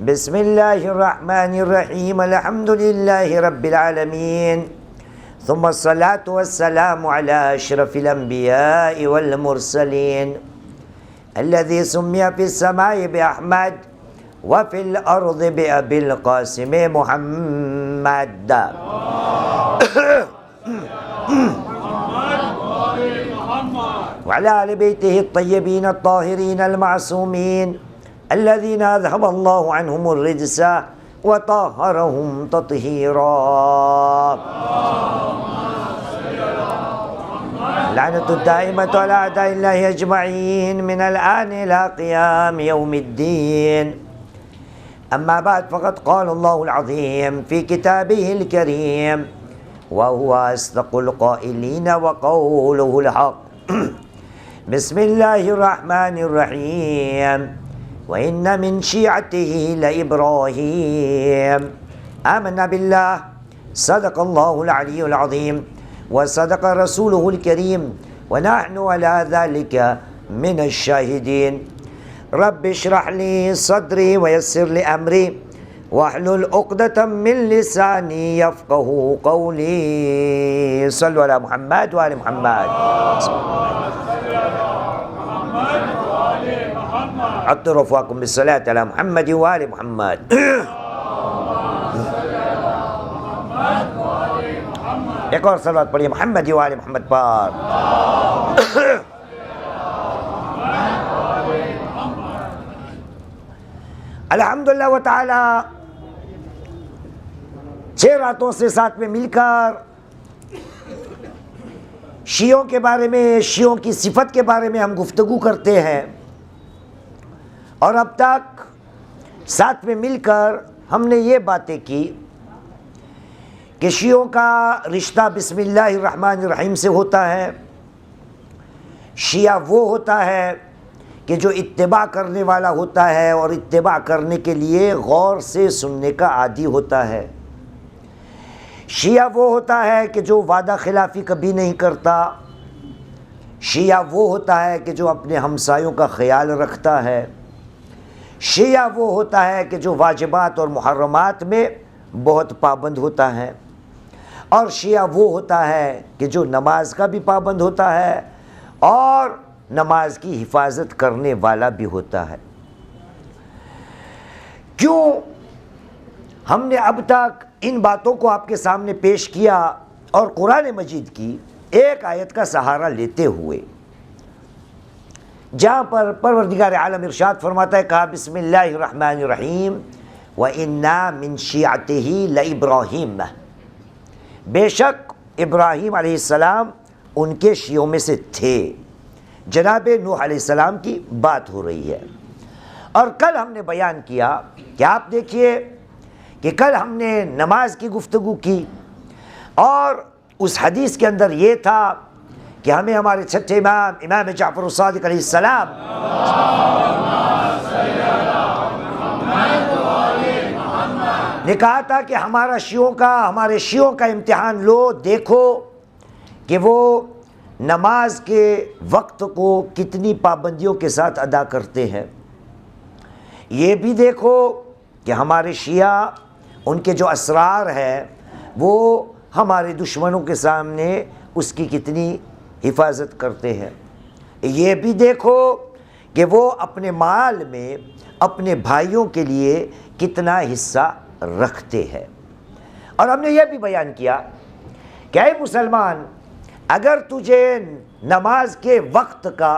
بسم اللہ الرحمن الرحیم الحمد للہ رب العالمین ثم الصلاة والسلام على اشرف الانبیاء والمرسلین الذي سمي في السماء بأحمد وفي الأرض بأبي القاسم محمد وعلى آل بيته الطيبين الطاهرين المعصومين الذين أذهب الله عنهم الرجس وطهرهم تطهيرا لعنة الدائمة على أعداء الله أجمعين من الآن إلى قيام يوم الدين. أما بعد فقد قال الله العظيم في كتابه الكريم وهو أصدق القائلين وقوله الحق بسم الله الرحمن الرحيم وإن من شيعته لإبراهيم آمنا بالله صدق الله العلي العظيم وصدق رسوله الكريم ونحن على ذلك من الشاهدين. رب اشرح لي صدري ويسر لي أمري واحلل عقدة من لساني يفقه قولي. صلوا على محمد وآل محمد. عطروا رفواكم بالصلاة على محمد وآل محمد. ایک اور صلوات پڑھیے محمد و آل محمد پر. الحمدللہ و تعالی 6 راتوں سے ساتھ میں مل کر شیعوں کے بارے میں، شیعوں کی صفت کے بارے میں ہم گفتگو کرتے ہیں، اور اب تک ساتھ میں مل کر ہم نے یہ باتیں کی کہ شیعوں کا رشتہ بسم اللہ الرحمن الرحیم سے ہوتا ہے. شیعہ وہ ہوتا ہے کہ جو اتباع کرنے والا ہوتا ہے اور اتباع کرنے کے لیے غور سے سننے کا عادی ہوتا ہے. شیعہ وہ ہوتا ہے کہ جو وعدہ خلافی کبھی نہیں کرتا. شیعہ وہ ہوتا ہے کہ جو اپنے ہمسایوں کا خیال رکھتا ہے. شیعہ وہ ہوتا ہے کہ جو واجبات اور محرمات میں بہت پابند ہوتا ہے. اور شیعہ وہ ہوتا ہے کہ جو نماز کا بھی پابند ہوتا ہے اور نماز کی حفاظت کرنے والا بھی ہوتا ہے. کیوں ہم نے اب تک ان باتوں کو آپ کے سامنے پیش کیا اور قرآن مجید کی ایک آیت کا سہارا لیتے ہوئے، جہاں پر پروردگار عالم ارشاد فرماتا ہے، کہا بسم اللہ الرحمن الرحیم وَإِنَّا مِن شِيعَتِهِ لَإِبْرَاهِيمَ، بے شک ابراہیم علیہ السلام ان کے شیعوں میں سے تھے. جناب نوح علیہ السلام کی بات ہو رہی ہے. اور کل ہم نے بیان کیا کہ آپ دیکھیے کہ کل ہم نے نماز کی گفتگو کی، اور اس حدیث کے اندر یہ تھا کہ ہمیں ہمارے چھٹے امام جعفر الصادق علیہ السلام نے کہا تھا کہ ہمارے شیعوں کا امتحان لو، دیکھو کہ وہ نماز کے وقت کو کتنی پابندیوں کے ساتھ ادا کرتے ہیں. یہ بھی دیکھو کہ ہمارے شیعہ ان کے جو اسرار ہے وہ ہمارے دشمنوں کے سامنے اس کی کتنی حفاظت کرتے ہیں. یہ بھی دیکھو کہ وہ اپنے مال میں اپنے بھائیوں کے لیے کتنا حصہ رکھتے ہیں. اور ہم نے یہ بھی بیان کیا کہ اے مسلمان، اگر تجھے نماز کے وقت کا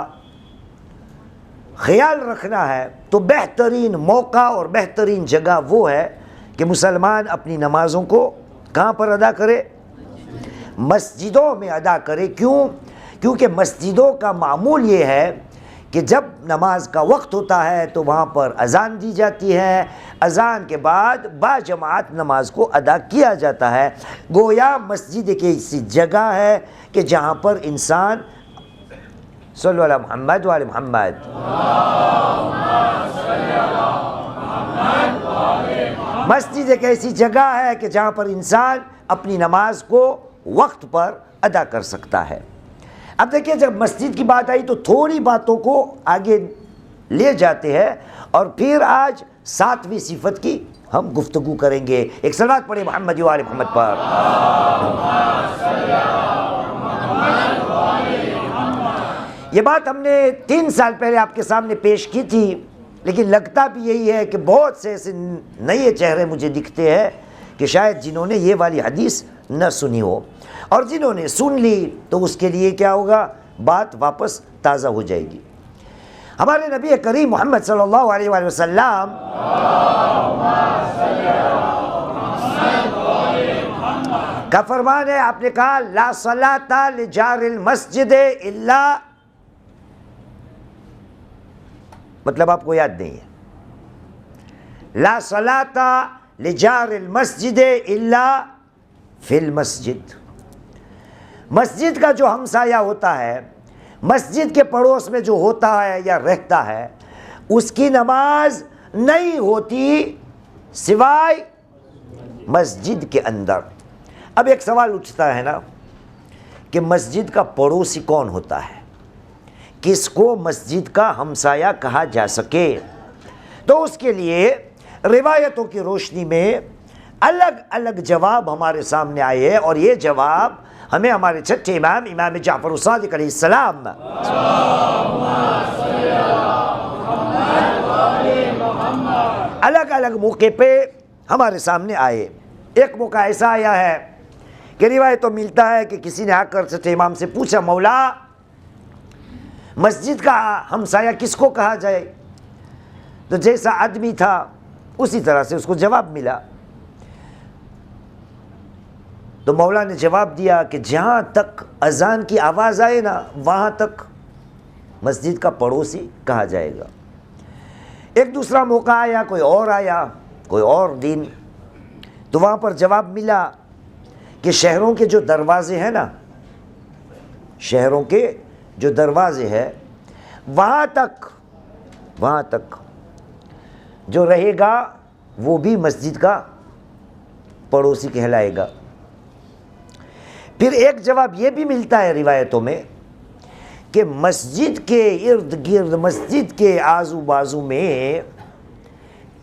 خیال رکھنا ہے تو بہترین موقع اور بہترین جگہ وہ ہے کہ مسلمان اپنی نمازوں کو کہاں پر ادا کرے؟ مسجدوں میں ادا کرے. کیونکہ مسجدوں کا معمول یہ ہے کہ جب نماز کا وقت ہوتا ہے تو وہاں پر اذان دی جاتی ہے، اذان کے بعد با جماعت نماز کو ادا کیا جاتا ہے. گویا مسجد ایک ایسی جگہ ہے کہ جہاں پر انسان صلو علی محمد وآل محمد مسجد ایک ایسی جگہ ہے کہ جہاں پر انسان اپنی نماز کو وقت پر ادا کر سکتا ہے. اب دیکھیے جب مسجد کی بات آئی تو تھوڑی باتوں کو آگے لے جاتے ہیں اور پھر آج 7ویں صفت کی ہم گفتگو کریں گے. ایک صلوات پڑھیں محمد و آل محمد پر. یہ بات ہم نے 3 سال پہلے آپ کے سامنے پیش کی تھی، لیکن لگتا بھی یہی ہے کہ بہت سے ایسے نئے چہرے مجھے دکھتے ہیں کہ شاید جنہوں نے یہ والی حدیث نہ سنی ہو، اور جنہوں نے سن لی تو اس کے لیے کیا ہوگا، بات واپس تازہ ہو جائے گی. ہمارے نبی کریم محمد صلی اللہ علیہ وآلہ وسلم کا فرمان ہے، آپ نے کہا لا صلاۃ لجار المسجد الا، مطلب آپ کو یاد نہیں ہے، لا صلاۃ لجار المسجد الا فی المسجد. مسجد کا جو ہمسایہ ہوتا ہے، مسجد کے پڑوس میں جو ہوتا ہے یا رہتا ہے، اس کی نماز نہیں ہوتی سوائے مسجد کے اندر. اب ایک سوال اٹھتا ہے نا کہ مسجد کا پڑوسی کون ہوتا ہے، کس کو مسجد کا ہمسایہ کہا جا سکے؟ تو اس کے لیے روایتوں کی روشنی میں الگ الگ جواب ہمارے سامنے آئے ہیں، اور یہ جواب ہمیں ہمارے چھٹے امام امام جعفر الصادق علیہ السلام الگ الگ موقع پہ ہمارے سامنے آئے. ایک موقع ایسا آیا ہے کہ روایت تو ملتا ہے کہ کسی نے آ کر چھٹے امام سے پوچھا، مولا مسجد کا ہمسایہ کس کو کہا جائے؟ تو جیسا آدمی تھا اسی طرح سے اس کو جواب ملا. تو مولا نے جواب دیا کہ جہاں تک اذان کی آواز آئے نا وہاں تک مسجد کا پڑوسی کہا جائے گا. ایک دوسرا موقع آیا، کوئی اور دن، تو وہاں پر جواب ملا کہ شہروں کے جو دروازے ہیں نا، شہروں کے جو دروازے ہیں وہاں تک جو رہے گا وہ بھی مسجد کا پڑوسی کہلائے گا. پھر ایک جواب یہ بھی ملتا ہے روایتوں میں کہ مسجد کے ارد گرد، مسجد کے آزو بازو میں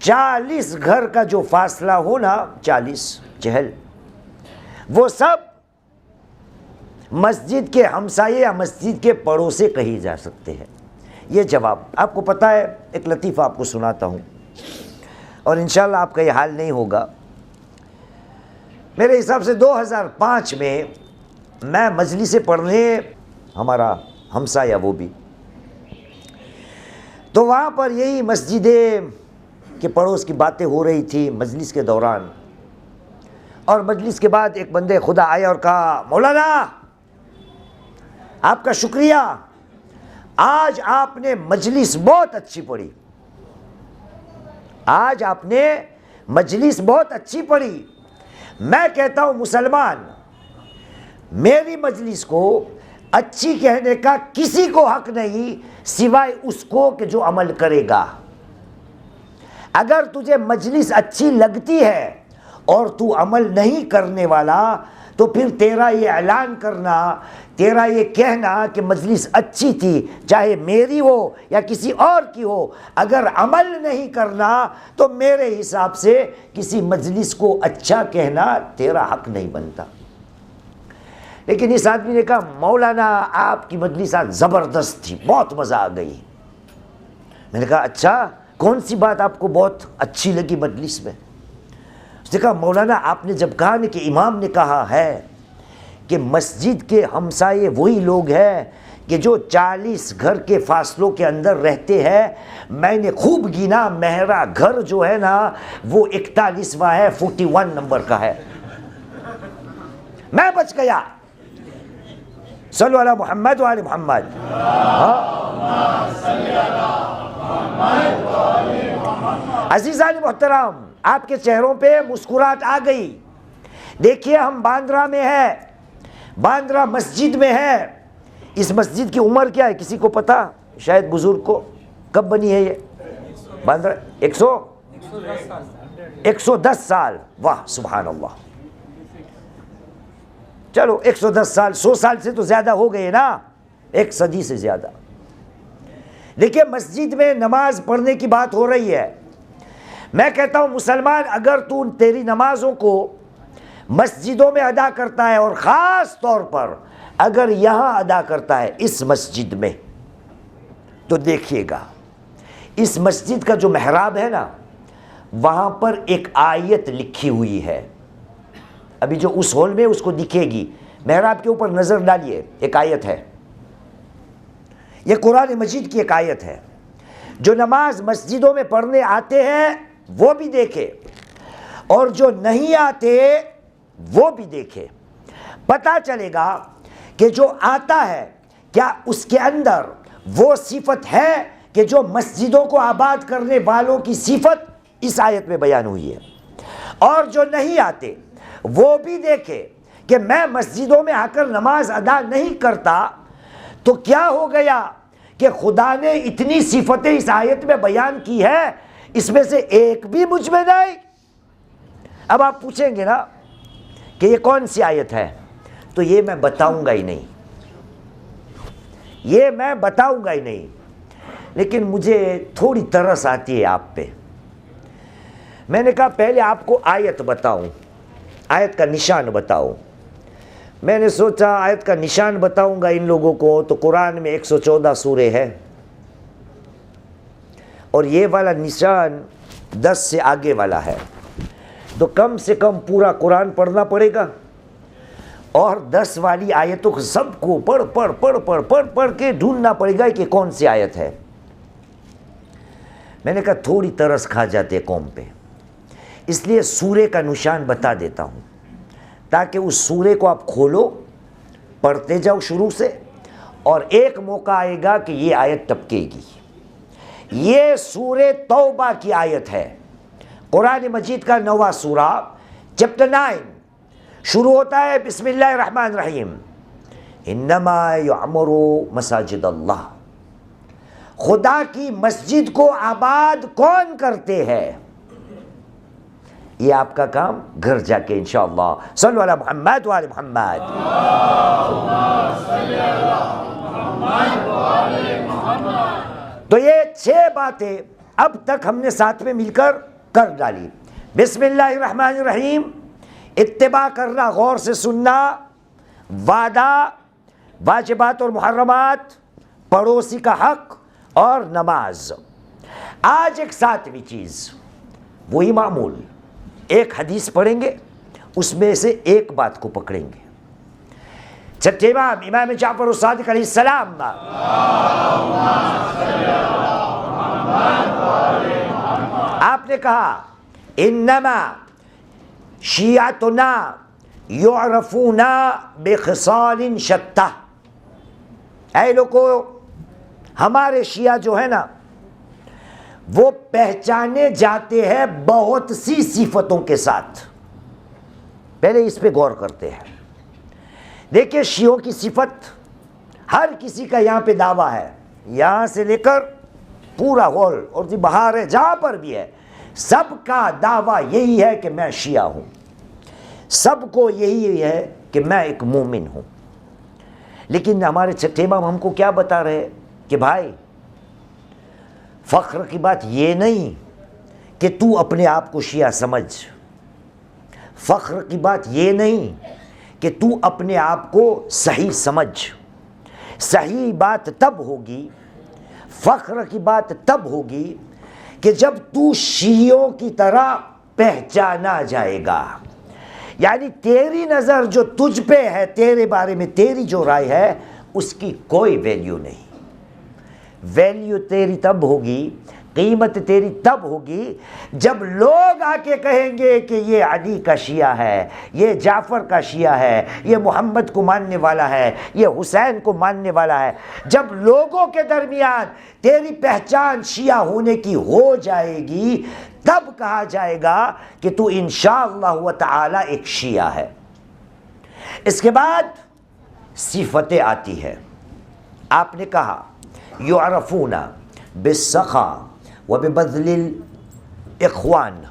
40 گھر کا جو فاصلہ ہونا، 40 چہل، وہ سب مسجد کے ہمسائے یا مسجد کے پڑوسے کہی جا سکتے ہیں. یہ جواب آپ کو پتہ ہے. ایک لطیفہ آپ کو سناتا ہوں اور انشاءاللہ آپ کا یہ حال نہیں ہوگا. میرے حساب سے 2005 میں میں مجلس پڑھنے، ہمارا ہمسایہ وہ بھی، تو وہاں پر یہی مسجد کے پڑوس کی باتیں ہو رہی تھی مجلس کے دوران. اور مجلس کے بعد ایک بندے خدا آیا اور کہا، مولانا آپ کا شکریہ، آج آپ نے مجلس بہت اچھی پڑھی، آج آپ نے مجلس بہت اچھی پڑھی. میں کہتا ہوں مسلمان، میری مجلس کو اچھی کہنے کا کسی کو حق نہیں سوائے اس کو کہ جو عمل کرے گا. اگر تجھے مجلس اچھی لگتی ہے اور تو عمل نہیں کرنے والا، تو پھر تیرا یہ اعلان کرنا، تیرا یہ کہنا کہ مجلس اچھی تھی، چاہے میری ہو یا کسی اور کی ہو، اگر عمل نہیں کرنا تو میرے حساب سے کسی مجلس کو اچھا کہنا تیرا حق نہیں بنتا. لیکن اس آدمی نے کہا، مولانا آپ کی مجلس آج زبردست تھی، بہت مزہ آ گئی. میں نے کہا اچھا، کون سی بات آپ کو بہت اچھی لگی مجلس میں؟ اس نے کہا، مولانا آپ نے جب کہا نا کہ امام نے کہا ہے کہ مسجد کے ہمسائے وہی لوگ ہیں کہ جو 40 گھر کے فاصلوں کے اندر رہتے ہیں، میں نے خوب گنا، میرا گھر جو ہے نا وہ 41واں ہے، 41 نمبر کا ہے. میں بچ گیا. صلو علی محمد و آل محمد. عزیزان محترم، آپ کے چہروں پہ مسکراہٹ آ گئی. دیکھیے ہم باندرا میں ہے، باندرا مسجد میں ہے. اس مسجد کی عمر کیا ہے کسی کو پتا؟ شاید بزرگ کو. کب بنی ہے یہ باندرا؟ 110 سال. واہ سبحان اللہ. چلو 110 سال، 100 سال سے تو زیادہ ہو گئے نا، 1 صدی سے زیادہ. دیکھیے مسجد میں نماز پڑھنے کی بات ہو رہی ہے. میں کہتا ہوں مسلمان اگر تو تیری نمازوں کو مسجدوں میں ادا کرتا ہے اور خاص طور پر اگر یہاں ادا کرتا ہے اس مسجد میں، تو دیکھیے گا اس مسجد کا جو محراب ہے نا وہاں پر ایک آیت لکھی ہوئی ہے. ابھی جو اس ہال میں اس کو دکھے گی، محراب کے اوپر نظر ڈالیے، ایک آیت ہے. یہ قرآن مجید کی ایک آیت ہے. جو نماز مسجدوں میں پڑھنے آتے ہیں وہ بھی دیکھے اور جو نہیں آتے وہ بھی دیکھے. پتہ چلے گا کہ جو آتا ہے کیا اس کے اندر وہ صفت ہے کہ جو مسجدوں کو آباد کرنے والوں کی صفت اس آیت میں بیان ہوئی ہے، اور جو نہیں آتے وہ بھی دیکھے کہ میں مسجدوں میں آ کر نماز ادا نہیں کرتا تو کیا ہو گیا کہ خدا نے اتنی صفتیں اس آیت میں بیان کی ہے، اس میں سے ایک بھی مجھ میں نہیں. اب آپ پوچھیں گے نا کہ یہ کون سی آیت ہے، تو یہ میں بتاؤں گا ہی نہیں، یہ میں بتاؤں گا ہی نہیں. لیکن مجھے تھوڑی ترس آتی ہے آپ پہ. میں نے کہا پہلے آپ کو آیت بتاؤں، آیت کا نشان بتاؤں. میں نے سوچا آیت کا نشان بتاؤں گا ان لوگوں کو تو قرآن میں 114 سورے ہے، اور یہ والا نشان 10 سے آگے والا ہے، تو کم سے کم پورا قرآن پڑھنا پڑے گا اور 10 والی آیتوں کو سب کو پڑھ کے ڈھونڈنا پڑے گا کہ کون سی آیت ہے. میں نے کہا تھوڑی ترس کھا جاتے قوم پہ، اس لیے سورے کا نشان بتا دیتا ہوں تاکہ اس سورے کو آپ کھولو، پڑھتے جاؤ شروع سے، اور ایک موقع آئے گا کہ یہ آیت ٹپکے گی. یہ سورہ توبہ کی آیت ہے، قرآن مجید کا 9واں سورہ، چیپٹر 9. شروع ہوتا ہے بسم اللہ الرحمن الرحیم. انما یعمر مساجد اللہ. خدا کی مسجد کو آباد کون کرتے ہیں؟ یہ آپ کا کام گھر جا کے انشاءاللہ صلو علی محمد و آل محمد. تو یہ 6 باتیں اب تک ہم نے ساتھ میں مل کر کر ڈالی. بسم اللہ الرحمن الرحیم، اتباع کرنا، غور سے سننا، وعدہ، واجبات اور محرمات، پڑوسی کا حق اور نماز. آج ایک 7ویں چیز، وہی معمول، ایک حدیث پڑھیں گے، اس میں سے ایک بات کو پکڑیں گے. چھٹے امام جعفر الصادق علیہ السلام، آپ نے کہا انما شیعتنا یعرفون بخصال شتى. اے لوگو، ہمارے شیعہ جو ہے نا وہ پہچانے جاتے ہیں بہت سی صفتوں کے ساتھ. پہلے اس پہ غور کرتے ہیں. دیکھیں شیعوں کی صفت ہر کسی کا یہاں پہ دعویٰ ہے، یہاں سے لے کر پورا ہال اور بہار ہے جہاں پر بھی ہے، سب کا دعویٰ یہی ہے کہ میں شیعہ ہوں. سب کو یہی ہے کہ میں ایک مومن ہوں. لیکن ہمارے چھٹے امام ہم کو کیا بتا رہے کہ بھائی فخر کی بات یہ نہیں کہ تو اپنے آپ کو شیعہ سمجھ، فخر کی بات یہ نہیں کہ تو اپنے آپ کو صحیح سمجھ. صحیح بات تب ہوگی، فخر کی بات تب ہوگی کہ جب تو شیعوں کی طرح پہچانا جائے گا. یعنی تیری نظر جو تجھ پہ ہے، تیرے بارے میں تیری جو رائے ہے، اس کی کوئی ویلیو نہیں. ویلیو تیری تب ہوگی، قیمت تیری تب ہوگی جب لوگ آ کے کہیں گے کہ یہ علی کا شیعہ ہے، یہ جعفر کا شیعہ ہے، یہ محمد کو ماننے والا ہے، یہ حسین کو ماننے والا ہے. جب لوگوں کے درمیان تیری پہچان شیعہ ہونے کی ہو جائے گی، تب کہا جائے گا کہ تو انشاءاللہ تعالی ایک شیعہ ہے. اس کے بعد صفتیں آتی ہے. آپ نے کہا یعرفون بالسخا وببذل الاخوان،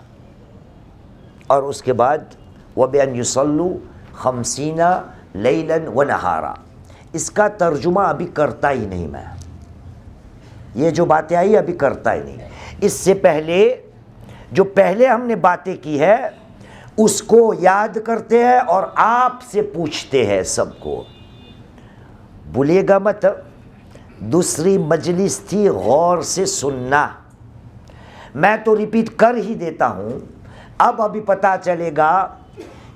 اور اس کے بعد وبأن يصلوا 50 لیلا ونہارا. اس کا ترجمہ ابھی کرتا ہی نہیں میں، یہ جو باتیں آئی ابھی کرتا ہی نہیں. اس سے پہلے جو پہلے ہم نے باتیں کی ہے اس کو یاد کرتے ہیں اور آپ سے پوچھتے ہیں سب کو. بھولیے گا مت. دوسری مجلس تھی غور سے سننا. میں تو ریپیٹ کر ہی دیتا ہوں. ابھی پتہ چلے گا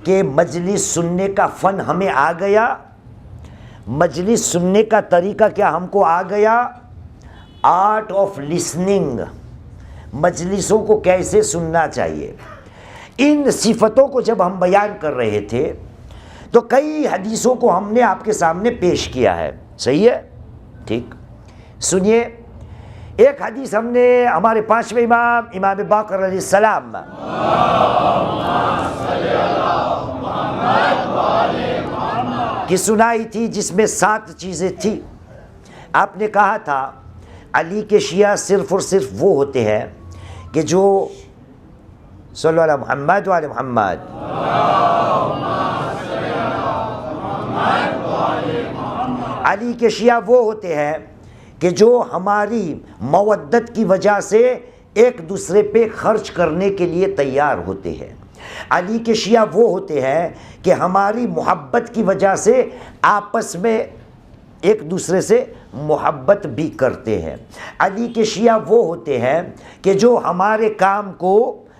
کہ مجلس سننے کا فن ہمیں آ گیا. مجلس سننے کا طریقہ کیا ہم کو آ گیا. Art of listening. مجلسوں کو کیسے سننا چاہیے. ان صفتوں کو جب ہم بیان کر رہے تھے تو کئی حدیثوں کو ہم نے آپ کے سامنے پیش کیا ہے. صحیح ہے. ٹھیک. سنیے ایک حدیث ہم نے ہمارے پانچویں امام باقر علیہ السلام کی سنائی تھی جس میں 7 چیزیں تھی. آپ نے کہا تھا علی کے شیعہ صرف اور صرف وہ ہوتے ہیں کہ جو صلی اللہ علیہ محمد وعلی محمد علی کے شیعہ وہ ہوتے ہیں کہ جو ہماری مودت کی وجہ سے ایک دوسرے پہ خرچ کرنے کے لیے تیار ہوتے ہیں. علی کے شیعہ وہ ہوتے ہیں کہ ہماری محبت کی وجہ سے آپس میں ایک دوسرے سے محبت بھی کرتے ہیں. علی کے شیعہ وہ ہوتے ہیں کہ جو ہمارے کام کو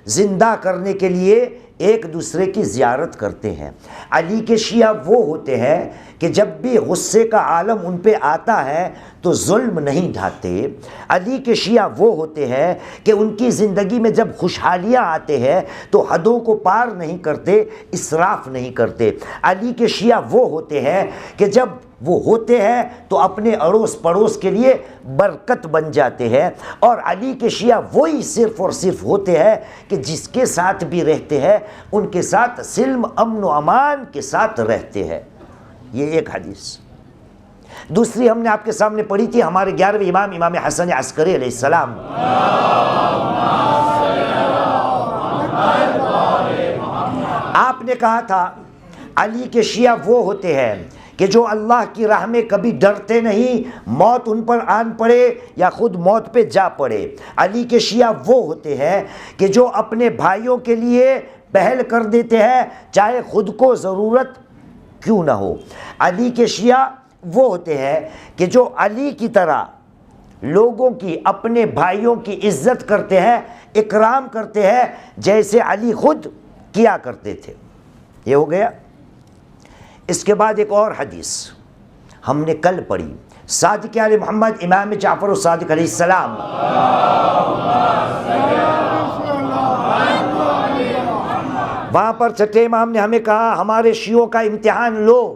زندہ کرنے کے لیے ایک دوسرے کی زیارت کرتے ہیں. علی کے شیعہ وہ ہوتے ہیں کہ جب بھی غصے کا عالم ان پہ آتا ہے تو ظلم نہیں ڈھاتے. علی کے شیعہ وہ ہوتے ہیں کہ ان کی زندگی میں جب خوشحالیاں آتے ہیں تو حدوں کو پار نہیں کرتے, اسراف نہیں کرتے. علی کے شیعہ وہ ہوتے ہیں کہ جب وہ ہوتے ہیں تو اپنے اڑوس پڑوس کے لیے برکت بن جاتے ہیں. اور علی کے شیعہ وہی صرف اور صرف ہوتے ہیں کہ جس کے ساتھ بھی رہتے ہیں ان کے ساتھ سلم امن و امان کے ساتھ رہتے ہیں. یہ ایک حدیث. دوسری ہم نے آپ کے سامنے پڑھی تھی ہمارے 11ویں امام حسن عسکری علیہ السلام. آپ نے کہا تھا علی کے شیعہ وہ ہوتے ہیں کہ جو اللہ کی راہ میں کبھی ڈرتے نہیں, موت ان پر آن پڑے یا خود موت پہ جا پڑے. علی کے شیعہ وہ ہوتے ہیں کہ جو اپنے بھائیوں کے لیے پہل کر دیتے ہیں چاہے خود کو ضرورت کیوں نہ ہو. علی کے شیعہ وہ ہوتے ہیں کہ جو علی کی طرح لوگوں کی اپنے بھائیوں کی عزت کرتے ہیں, اکرام کرتے ہیں جیسے علی خود کیا کرتے تھے. یہ ہو گیا. اس کے بعد ایک اور حدیث ہم نے کل پڑھی, صادق علی محمد امام جعفر الصادق علیہ السلام. وہاں پر چھٹے امام نے ہمیں کہا ہمارے شیعوں کا امتحان لو,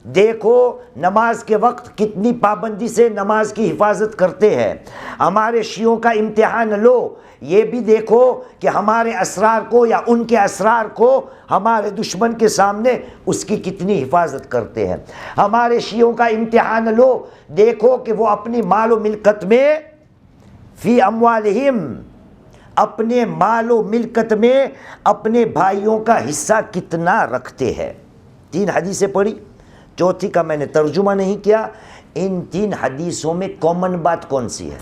دیکھو نماز کے وقت کتنی پابندی سے نماز کی حفاظت کرتے ہیں. ہمارے شیعوں کا امتحان لو, یہ بھی دیکھو کہ ہمارے اسرار کو یا ان کے اسرار کو ہمارے دشمن کے سامنے اس کی کتنی حفاظت کرتے ہیں. ہمارے شیعوں کا امتحان لو, دیکھو کہ وہ اپنی مال و ملکت میں فی اموالہم, اپنے مال و ملکت میں اپنے بھائیوں کا حصہ کتنا رکھتے ہیں. 3 حدیثیں پڑھی, چوتھی کا میں نے ترجمہ نہیں کیا. ان 3 حدیثوں میں کامن بات کون سی ہے؟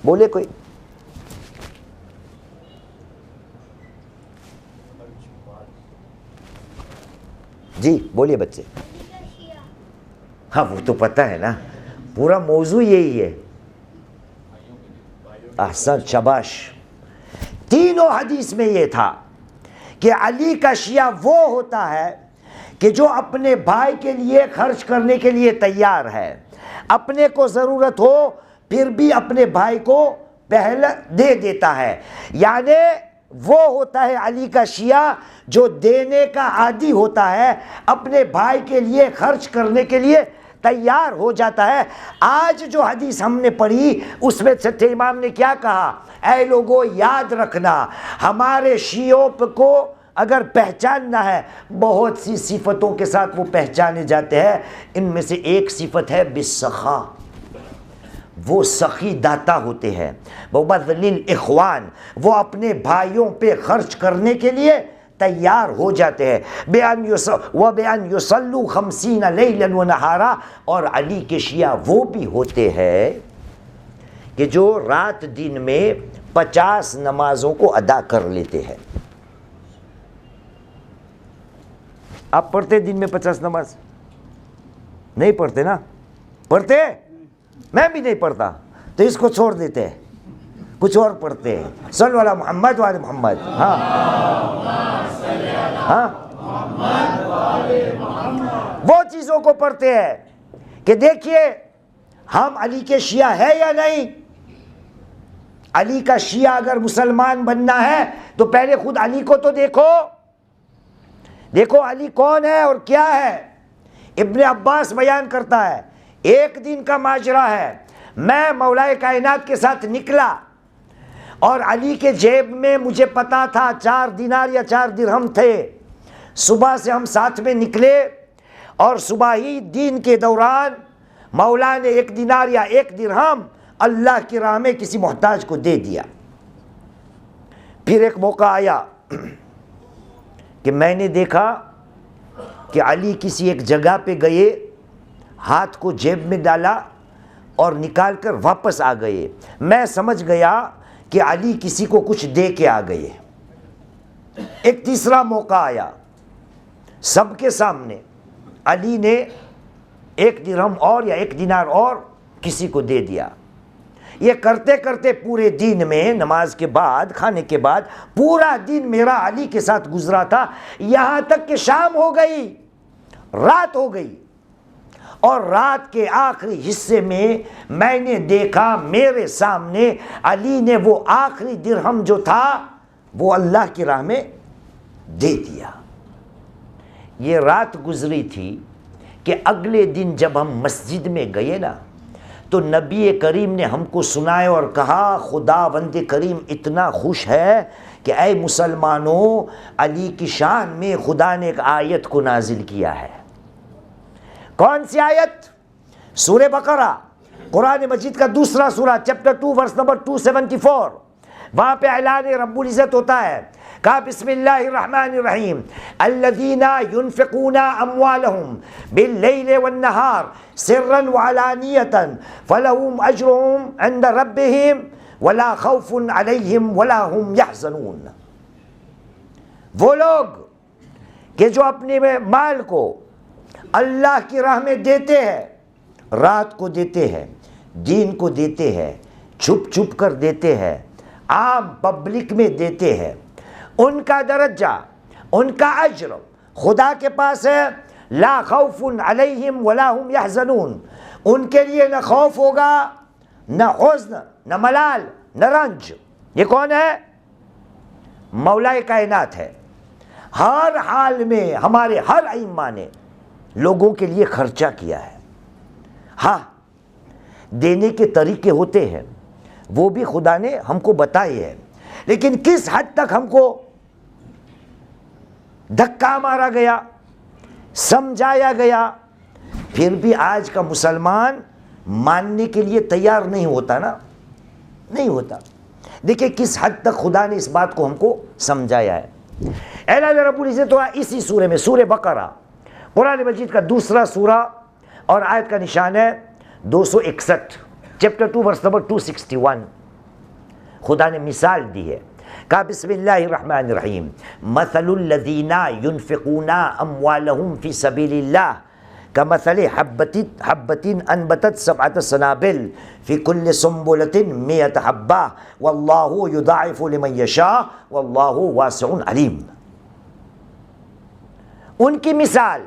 بولے کوئی. جی بولیے بچے. ہاں وہ تو پتہ ہے نا, پورا موضوع یہی ہے. احسن, شاباش. تینوں حدیث میں یہ تھا کہ علی کا شیعہ وہ ہوتا ہے کہ جو اپنے بھائی کے لیے خرچ کرنے کے لیے تیار ہے, اپنے کو ضرورت ہو پھر بھی اپنے بھائی کو پہل دے دیتا ہے. یعنی وہ ہوتا ہے علی کا شیعہ جو دینے کا عادی ہوتا ہے, اپنے بھائی کے لیے خرچ کرنے کے لیے تیار ہو جاتا ہے. آج جو حدیث ہم نے پڑھی اس میں چھٹے امام نے کیا کہا, اے لوگوں یاد رکھنا ہمارے شیعوں کو اگر پہچاننا ہے بہت سی صفتوں کے ساتھ وہ پہچانے جاتے ہیں. ان میں سے ایک صفت ہے بالسخا, وہ سخی داتا ہوتے ہیں. وبذل الاخوان, وہ اپنے بھائیوں پہ خرچ کرنے کے لیے تیار ہو جاتے ہیں. بِأَنْ يُصَلُّوا 50 لَيْلًا وَنَهَارًا. اور علی کے شیعہ وہ بھی ہوتے ہیں کہ جو رات دن میں 50 نمازوں کو ادا کر لیتے ہیں. آپ پڑھتے دن میں 50 نماز؟ نہیں پڑھتے نا؟ پڑھتے؟ میں بھی نہیں پڑھتا. تو اس کو چھوڑ دیتے ہیں, کچھ اور پڑھتے ہیں. صلی اللہ محمد وعلی محمد. ہاں ہاں, وہ چیزوں کو پڑھتے ہیں کہ دیکھیے ہم علی کے شیعہ ہے یا نہیں. علی کا شیعہ اگر مسلمان بننا ہے تو پہلے خود علی کو تو دیکھو. دیکھو علی کون ہے اور کیا ہے. ابن عباس بیان کرتا ہے, ایک دن کا ماجرا ہے, میں مولائے کائنات کے ساتھ نکلا اور علی کے جیب میں مجھے پتا تھا 4 دینار یا 4 درہم تھے. صبح سے ہم ساتھ میں نکلے اور صبح ہی دین کے دوران مولا نے 1 دینار یا 1 درہم اللہ کی راہ میں کسی محتاج کو دے دیا. پھر ایک موقع آیا کہ میں نے دیکھا کہ علی کسی ایک جگہ پہ گئے, ہاتھ کو جیب میں ڈالا اور نکال کر واپس آ گئے. میں سمجھ گیا کہ علی کسی کو کچھ دے کے آ گئے. ایک تیسرا موقع آیا, سب کے سامنے علی نے 1 درہم اور یا 1 دینار اور کسی کو دے دیا. یہ کرتے کرتے پورے دن میں نماز کے بعد, کھانے کے بعد پورا دن میرا علی کے ساتھ گزرا تھا, یہاں تک کہ شام ہو گئی, رات ہو گئی. اور رات کے آخری حصے میں نے دیکھا میرے سامنے علی نے وہ آخری درہم جو تھا وہ اللہ کی راہ میں دے دیا. یہ رات گزری تھی کہ اگلے دن جب ہم مسجد میں گئے نا تو نبی کریم نے ہم کو سنائے اور کہا خداوند کریم اتنا خوش ہے کہ اے مسلمانوں, علی کی شان میں خدا نے ایک آیت کو نازل کیا ہے. کون سی آیت؟ سورہ بقرہ, قرآن مجید کا دوسرا سورہ, چیپٹر 2 ورس نمبر 274. وہاں پہ اعلان رب العزت ہوتا ہے, کہا بسم اللہ الرحمن الرحیم الذین ينفقون اموالهم باللیل والنہار سرا وعلانیۃ فلہم اجرهم عند ربهم ولا خوف علیہم ولا هم يحزنون. وہ لوگ کہ جو اپنے مال کو اللہ کی راہ میں دیتے ہیں, رات کو دیتے ہیں, دین کو دیتے ہیں, چھپ چھپ کر دیتے ہیں, عام پبلک میں دیتے ہیں, ان کا درجہ, ان کا اجر خدا کے پاس ہے. لا خوف علیہم ولا هم یحزنون, ان کے لیے نہ خوف ہوگا, نہ حزن, نہ ملال, نہ رنج. یہ کون ہے؟ مولائے کائنات ہے. ہر حال میں ہمارے ہر ائمہ نے لوگوں کے لیے خرچہ کیا ہے. ہاں, دینے کے طریقے ہوتے ہیں, وہ بھی خدا نے ہم کو بتائے ہیں, لیکن کس حد تک ہم کو دھکا مارا گیا, سمجھایا گیا, پھر بھی آج کا مسلمان ماننے کے لیے تیار نہیں ہوتا نا, نہیں ہوتا. دیکھیں کس حد تک خدا نے اس بات کو ہم کو سمجھایا ہے. اعلان رب العزت ہوا اسی سورے میں, سورہ بقرہ, قرآن مجید کا دوسرا سورہ, اور آیت کا نشان ہے 261, چیپٹر 2 ورس نمبر 261. خدا نے مثال دی ہے, کہا بسم اللہ الرحمن الرحیم مثل الذین ينفقون اموالهم فی سبیل اللہ کمثل حبۃ انبتت 7 سنابل فی کل سنبلۃ 100 حبہ واللہ یضاعف لمن یشاء واللہ واسع علیم. ان کی مثال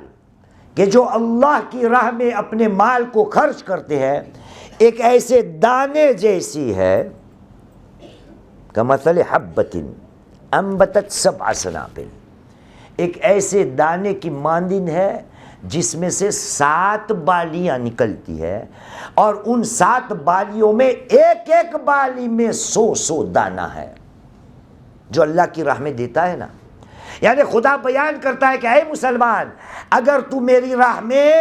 کہ جو اللہ کی راہ میں اپنے مال کو خرچ کرتے ہیں ایک ایسے دانے جیسی ہے, کمثل حبۃ انبتت 7 سنابل, ایک ایسے دانے کی مانند ہے جس میں سے 7 بالیاں نکلتی ہے, اور ان 7 بالیوں میں ایک ایک بالی میں 100 دانہ ہے. جو اللہ کی راہ میں دیتا ہے نا, یعنی خدا بیان کرتا ہے کہ اے مسلمان, اگر تو میری راہ میں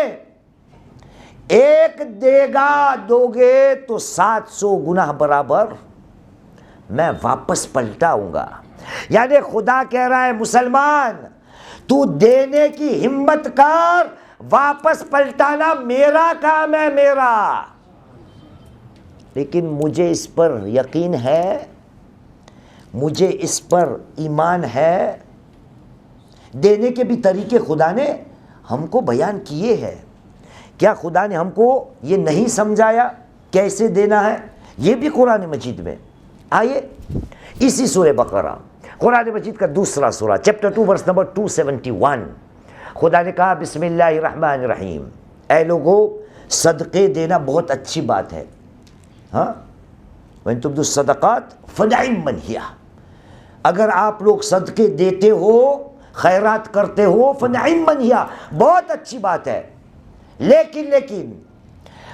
ایک دیگا دو گے تو 700 گنا برابر میں واپس پلٹاؤں گا. یعنی خدا کہہ رہا ہے مسلمان تو دینے کی ہمت کر, واپس پلٹانا میرا کام ہے, میرا. لیکن مجھے اس پر یقین ہے، مجھے اس پر ایمان ہے، دینے کے بھی طریقے خدا نے ہم کو بیان کیے ہیں۔ کیا خدا نے ہم کو یہ نہیں سمجھایا کیسے دینا ہے؟ یہ بھی قرآن مجید میں۔ آئیے اسی سورہ بقرہ، قرآن مجید کا دوسرا سورہ، چیپٹر 2 ورس نمبر 271، خدا نے کہا بسم اللہ الرحمن الرحیم، اے لوگو صدقے دینا بہت اچھی بات ہے۔ ہاں، وَإِن تُبْدُوا الصَّدَقَاتِ فَنِعِمَّ هِيَ، اگر آپ لوگ صدقے دیتے ہو، خیرات کرتے ہو، فَنِعِمَّ هِيَ، بہت اچھی بات ہے۔ لیکن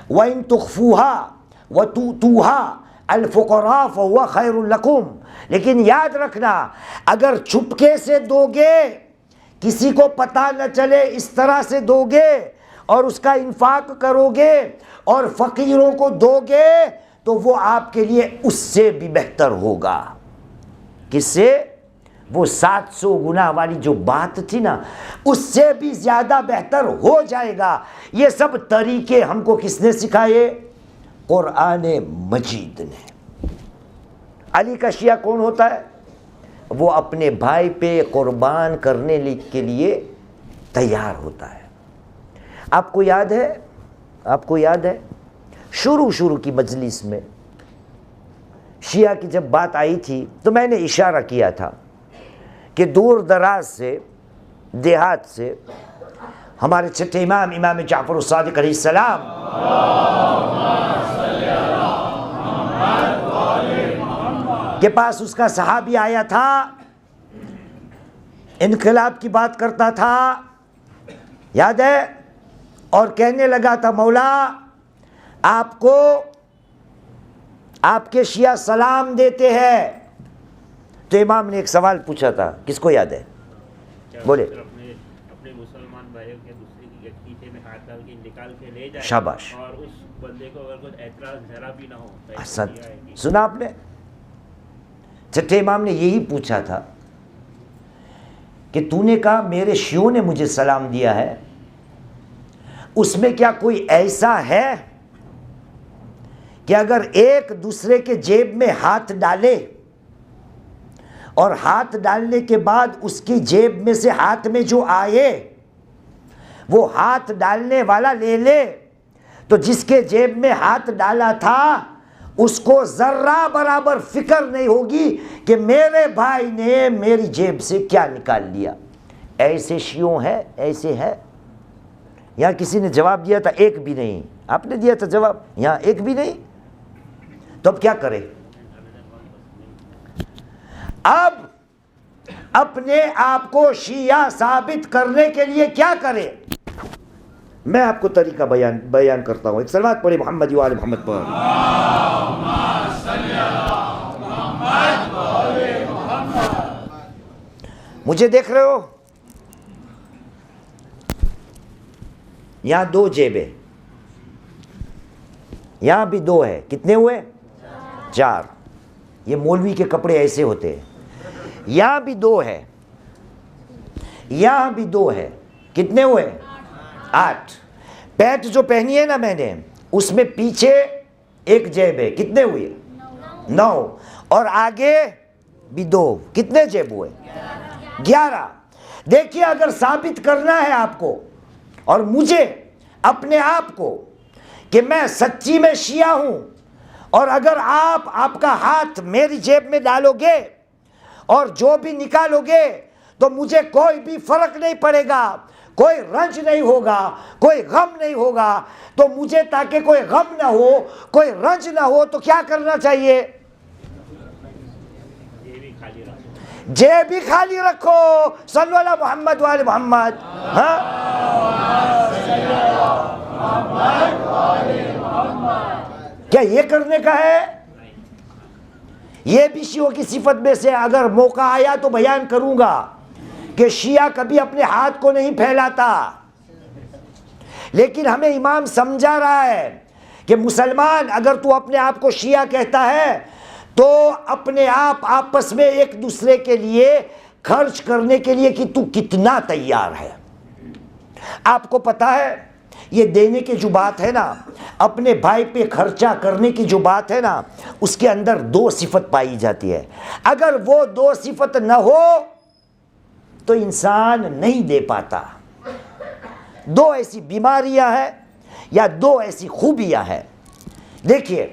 وَإِن تُخْفُوهَا وَتُؤْتُوهَا الْفُقَرَاءَ فَهُوَ خَيْرٌ لَكُمْ، لیکن یاد رکھنا اگر چھپکے سے دو گے، کسی کو پتہ نہ چلے، اس طرح سے دو گے اور اس کا انفاق کرو گے اور فقیروں کو دو گے تو وہ آپ کے لیے اس سے بھی بہتر ہوگا۔ کس سے؟ وہ 700 گنا والی جو بات تھی نا، اس سے بھی زیادہ بہتر ہو جائے گا۔ یہ سب طریقے ہم کو کس نے سکھائے؟ قرآن مجید نے۔ علی کا شیعہ کون ہوتا ہے؟ وہ اپنے بھائی پہ قربان کرنے کے لیے تیار ہوتا ہے۔ آپ کو یاد ہے، آپ کو یاد ہے شروع کی مجلس میں شیعہ کی جب بات آئی تھی تو میں نے اشارہ کیا تھا کہ دور دراز سے، دیہات سے ہمارے چھٹے امام، امام جعفر الصادق علیہ السلام کے پاس اس کا صحابی آیا تھا، انقلاب کی بات کرتا تھا، یاد ہے، اور کہنے لگا تھا مولا آپ کو آپ کے شیعہ سلام دیتے ہیں۔ تو امام نے ایک سوال پوچھا تھا، کس کو یاد ہے؟ بولے۔ اپنے مسلمان بھائیوں کے دوسرے کی گٹیچے میں ہاتھ ڈال کے نکال کے لے جائے، شاباش، اور اس بندے کو اگر کچھ اعتراض ذرا بھی نہ ہو، حسن، سنا آپ نے؟ چھٹے امام نے یہی پوچھا تھا کہ تو نے کہا میرے شیعوں نے مجھے سلام دیا ہے، اس میں کیا کوئی ایسا ہے کہ اگر ایک دوسرے کے جیب میں ہاتھ ڈالے اور ہاتھ ڈالنے کے بعد اس کی جیب میں سے ہاتھ میں جو آئے وہ ہاتھ ڈالنے والا لے لے، تو جس کے جیب میں ہاتھ ڈالا تھا اس کو ذرہ برابر فکر نہیں ہوگی کہ میرے بھائی نے میری جیب سے کیا نکال لیا؟ ایسے شیعوں ہے، ایسے ہے۔ یہاں کسی نے جواب دیا تھا، ایک بھی نہیں۔ آپ نے دیا تھا جواب، یہاں ایک بھی نہیں۔ تو اب کیا کرے؟ اب اپنے آپ کو شیعہ ثابت کرنے کے لیے کیا کرے؟ میں آپ کو طریقہ بیان کرتا ہوں۔ ایک صلوات پڑھے محمد و آل محمد پر۔ مجھے دیکھ رہے ہو؟ یہاں 2 جیبیں، یہاں بھی 2 ہے، کتنے ہوئے؟ 4۔ یہ مولوی کے کپڑے ایسے ہوتے ہیں۔ یہاں بھی 2 ہے، یہاں بھی 2 ہے، کتنے ہوئے؟ 8۔ پینٹ جو پہنی ہے نا میں نے، اس میں پیچھے ایک جیب ہے، کتنے ہوئے؟ 9، اور آگے بھی 2، کتنے جیب ہوئے؟ 11۔ دیکھیے اگر ثابت کرنا ہے آپ کو اور مجھے اپنے آپ کو کہ میں سچی میں شیعہ ہوں، اور اگر آپ کا ہاتھ میری جیب میں ڈالو گے اور جو بھی نکالو گے تو مجھے کوئی بھی فرق نہیں پڑے گا، کوئی رنج نہیں ہوگا، کوئی غم نہیں ہوگا، تو مجھے تاکہ کوئی غم نہ ہو، کوئی رنج نہ ہو، تو کیا کرنا چاہیے؟ جیب بھی خالی رکھو۔ صلو علی محمد و آل محمد۔ ہاں، کیا یہ کرنے کا ہے؟ یہ بھی شیعوں کی صفت میں سے اگر موقع آیا تو بیان کروں گا کہ شیعہ کبھی اپنے ہاتھ کو نہیں پھیلاتا، لیکن ہمیں امام سمجھا رہا ہے کہ مسلمان اگر تو اپنے آپ کو شیعہ کہتا ہے تو اپنے آپ آپس میں ایک دوسرے کے لیے خرچ کرنے کے لیے کہ تو کتنا تیار ہے۔ آپ کو پتا ہے یہ دینے کی جو بات ہے نا، اپنے بھائی پہ خرچہ کرنے کی جو بات ہے نا، اس کے اندر دو صفت پائی جاتی ہے. اگر وہ دو صفت نہ ہو تو انسان نہیں دے پاتا. دو ایسی بیماریاں ہیں یا دو ایسی خوبیاں ہیں. دیکھیے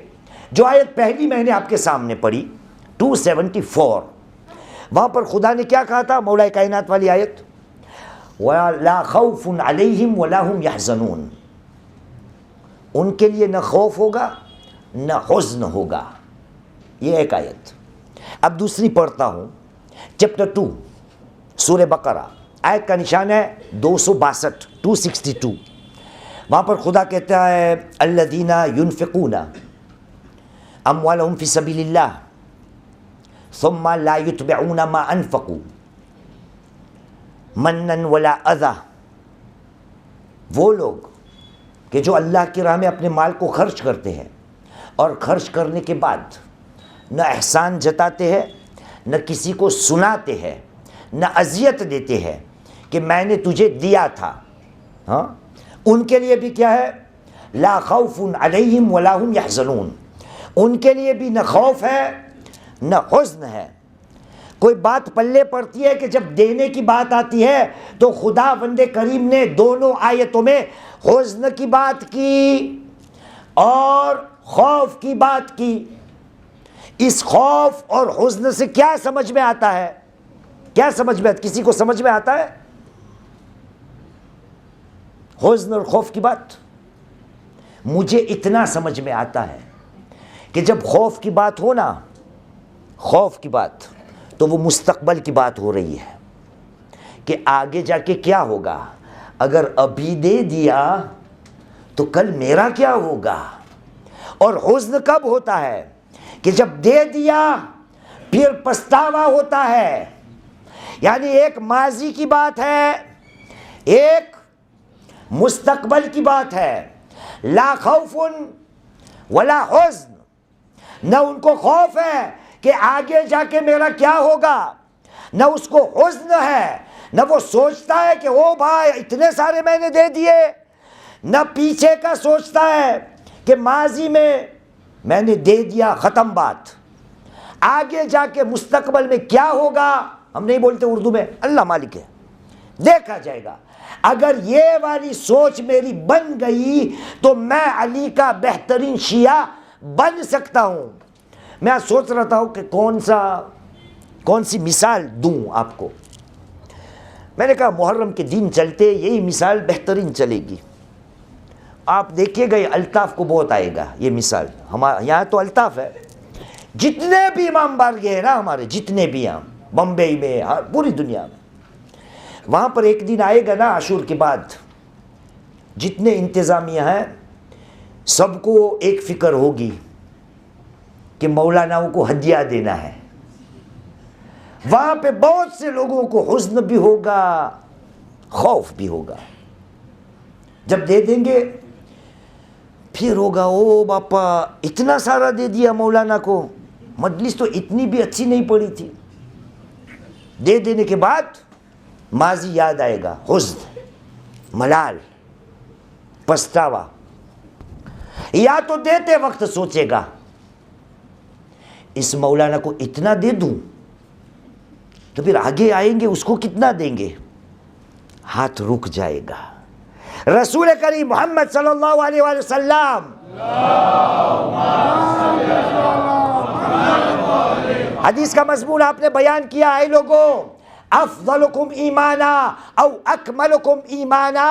جو آیت پہلی میں نے آپ کے سامنے پڑھی 274، وہاں پر خدا نے کیا کہا تھا؟ مولا کائنات والی آیت، وَلَا خَوْفٌ عَلَيْهِمْ وَلَا هُمْ يَحْزَنُونَ، ان کے لیے نہ خوف ہوگا نہ حزن ہوگا. یہ ایک آیت. اب دوسری پڑھتا ہوں، چیپٹر 2 سورہ بقرہ، آیت کا نشان ہے 262 262. وہاں پر خدا کہتا ہے الذین ينفقون اموالهم فی سبیل اللہ ثم لا يتبعون ما انفقوا منا ولا اذى. وہ لوگ کہ جو اللہ کی راہ میں اپنے مال کو خرچ کرتے ہیں اور خرچ کرنے کے بعد نہ احسان جتاتے ہیں، نہ کسی کو سناتے ہیں، نہ اذیت دیتے ہیں کہ میں نے تجھے دیا تھا، ہاں، ان کے لیے بھی کیا ہے؟ لا خوف علیہم ولا هم یحزنون. ان کے لیے بھی نہ خوف ہے نہ حزن ہے. کوئی بات پلے پڑتی ہے کہ جب دینے کی بات آتی ہے تو خدا بندے کریم نے دونوں آیتوں میں حزن کی بات کی اور خوف کی بات کی. اس خوف اور حزن سے کیا سمجھ میں آتا ہے؟ کیا سمجھ میں آتا؟ کسی کو سمجھ میں آتا ہے حزن اور خوف کی بات؟ مجھے اتنا سمجھ میں آتا ہے کہ جب خوف کی بات ہو نا، خوف کی بات، تو وہ مستقبل کی بات ہو رہی ہے کہ آگے جا کے کیا ہوگا. اگر ابھی دے دیا تو کل میرا کیا ہوگا. اور حزن کب ہوتا ہے؟ کہ جب دے دیا پھر پچھتاوا ہوتا ہے. یعنی ایک ماضی کی بات ہے، ایک مستقبل کی بات ہے. لا خوف ولا حزن، نہ ان کو خوف ہے کہ آگے جا کے میرا کیا ہوگا، نہ اس کو حزن ہے، نہ وہ سوچتا ہے کہ او بھائی اتنے سارے میں نے دے دیے، نہ پیچھے کا سوچتا ہے کہ ماضی میں نے دے دیا، ختم بات. آگے جا کے مستقبل میں کیا ہوگا ہم نہیں بولتے اردو میں، اللہ مالک ہے، دیکھا جائے گا. اگر یہ والی سوچ میری بن گئی تو میں علی کا بہترین شیعہ بن سکتا ہوں. میں سوچ رہا تھا کہ کون سی مثال دوں آپ کو. میں نے کہا محرم کے دن چلتے یہی مثال بہترین چلے گی. آپ دیکھیے گا یہ الطاف کو بہت آئے گا یہ مثال. ہمارے یہاں تو الطاف ہے، جتنے بھی امام بارگاہ ہیں نا ہمارے، جتنے بھی ہیں بمبئی میں، پوری دنیا میں، وہاں پر ایک دن آئے گا نا عاشور کے بعد، جتنے انتظامیہ ہیں سب کو ایک فکر ہوگی کہ مولاناؤں کو ہدیہ دینا ہے. وہاں پہ بہت سے لوگوں کو حزن بھی ہوگا، خوف بھی ہوگا. جب دے دیں گے پھر ہوگا او باپا اتنا سارا دے دیا مولانا کو، مجلس تو اتنی بھی اچھی نہیں پڑی تھی. دے دینے کے بعد ماضی یاد آئے گا، حزن، ملال، پچھتاوا. یا تو دیتے وقت سوچے گا اس مولانا کو اتنا دے دوں تو پھر آگے آئیں گے اس کو کتنا دیں گے، ہاتھ رک جائے گا. رسول کریم محمد صلی اللہ علیہ وآلہ وسلم حدیث کا مضمون آپ نے بیان کیا. اے لوگوں، افضلکم ایمانا او اکملکم ایمانا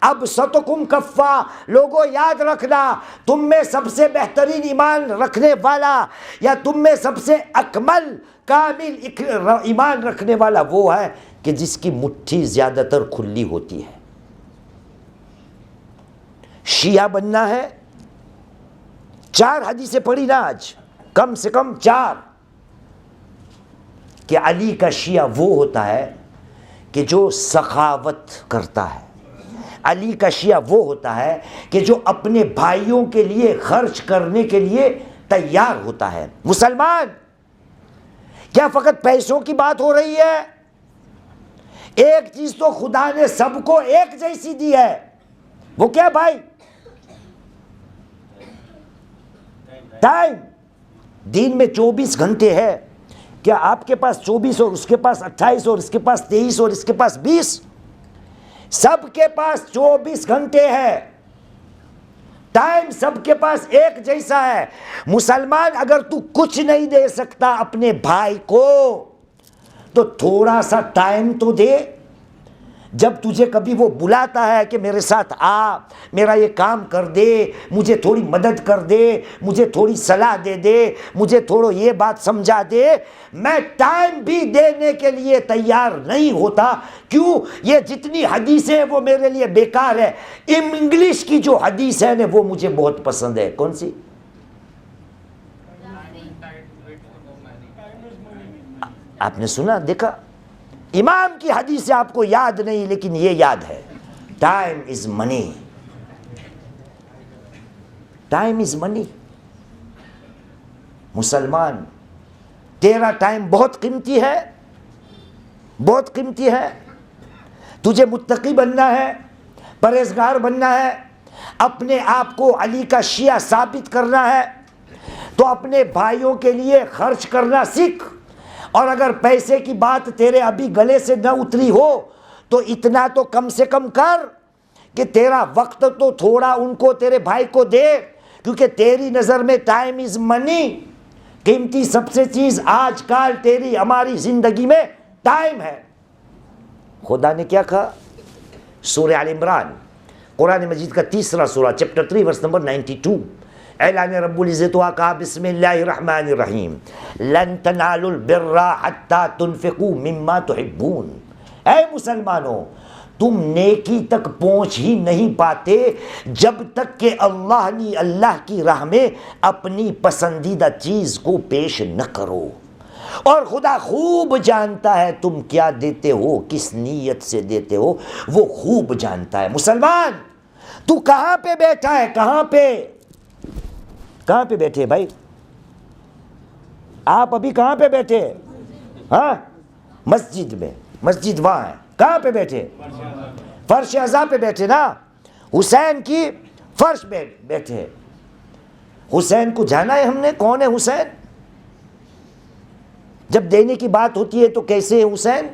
ابسطکم کفا. لوگوں یاد رکھنا، تم میں سب سے بہترین ایمان رکھنے والا یا تم میں سب سے اکمل کامل ایمان رکھنے والا وہ ہے کہ جس کی مٹھی زیادہ تر کھلی ہوتی ہے. شیعہ بننا ہے. 4 حدیثیں پڑھی نا آج، کم سے کم 4، کہ علی کا شیعہ وہ ہوتا ہے کہ جو سخاوت کرتا ہے. علی کا شیعہ وہ ہوتا ہے کہ جو اپنے بھائیوں کے لیے خرچ کرنے کے لیے تیار ہوتا ہے. مسلمان، کیا فقط پیسوں کی بات ہو رہی ہے؟ ایک چیز تو خدا نے سب کو ایک جیسی دی ہے، وہ کیا بھائی؟ ٹائم. دن میں 24 گھنٹے ہے. کیا آپ کے پاس 24 اور اس کے پاس 28 اور اس کے پاس 23 اور اس کے پاس 20؟ سب کے پاس 24 گھنٹے ہے. ٹائم سب کے پاس ایک جیسا ہے. مسلمان اگر تو کچھ نہیں دے سکتا اپنے بھائی کو تو تھوڑا سا ٹائم تو دے. جب تجھے کبھی وہ بلاتا ہے کہ میرے ساتھ آ، میرا یہ کام کر دے، مجھے تھوڑی مدد کر دے، مجھے تھوڑی صلاح دے دے، مجھے تھوڑا یہ بات سمجھا دے، میں ٹائم بھی دینے کے لیے تیار نہیں ہوتا. کیوں؟ یہ جتنی حدیثیں ہیں وہ میرے لیے بیکار ہے. انگلش کی جو حدیث ہے نا وہ مجھے بہت پسند ہے. کون سی؟ آپ نے سنا، دیکھا؟ امام کی حدیث آپ کو یاد نہیں لیکن یہ یاد ہے. Time is money. Time is money. مسلمان تیرا ٹائم بہت قیمتی ہے، بہت قیمتی ہے. تجھے متقی بننا ہے، پرہیزگار بننا ہے، اپنے آپ کو علی کا شیعہ ثابت کرنا ہے تو اپنے بھائیوں کے لیے خرچ کرنا سیکھ. اور اگر پیسے کی بات تیرے ابھی گلے سے نہ اتری ہو تو اتنا تو کم سے کم کر کہ تیرا وقت تو تھوڑا ان کو، تیرے بھائی کو دے، کیونکہ تیری نظر میں ٹائم از منی. قیمتی سب سے چیز آج کل تیری ہماری زندگی میں ٹائم ہے. خدا نے کیا کہا؟ سورہ آل عمران، قرآن مجید کا 3 سورہ، چیپٹر 3 ورس نمبر 92. اعلان رب العزت کا بسم اللہ الرحمن الرحیم، لن تنالوا البر حتی تنفقوا مما تحبون. اے مسلمانوں، تم نیکی تک پہنچ ہی نہیں پاتے جب تک کہ اللہ کی راہ میں اپنی پسندیدہ چیز کو پیش نہ کرو. اور خدا خوب جانتا ہے تم کیا دیتے ہو، کس نیت سے دیتے ہو، وہ خوب جانتا ہے. مسلمان تو کہاں پہ بیٹھا ہے؟ کہاں پہ بیٹھے بھائی؟ آپ ابھی کہاں پہ بیٹھے؟ ہاں، مسجد میں. مسجد وہاں ہے. کہاں پہ بیٹھے؟ فرش عزا پہ بیٹھے نا. حسین کی فرش پہ بیٹھے. حسین کو جانا ہے ہم نے. کون ہے حسین؟ جب دینے کی بات ہوتی ہے تو کیسے ہے حسین؟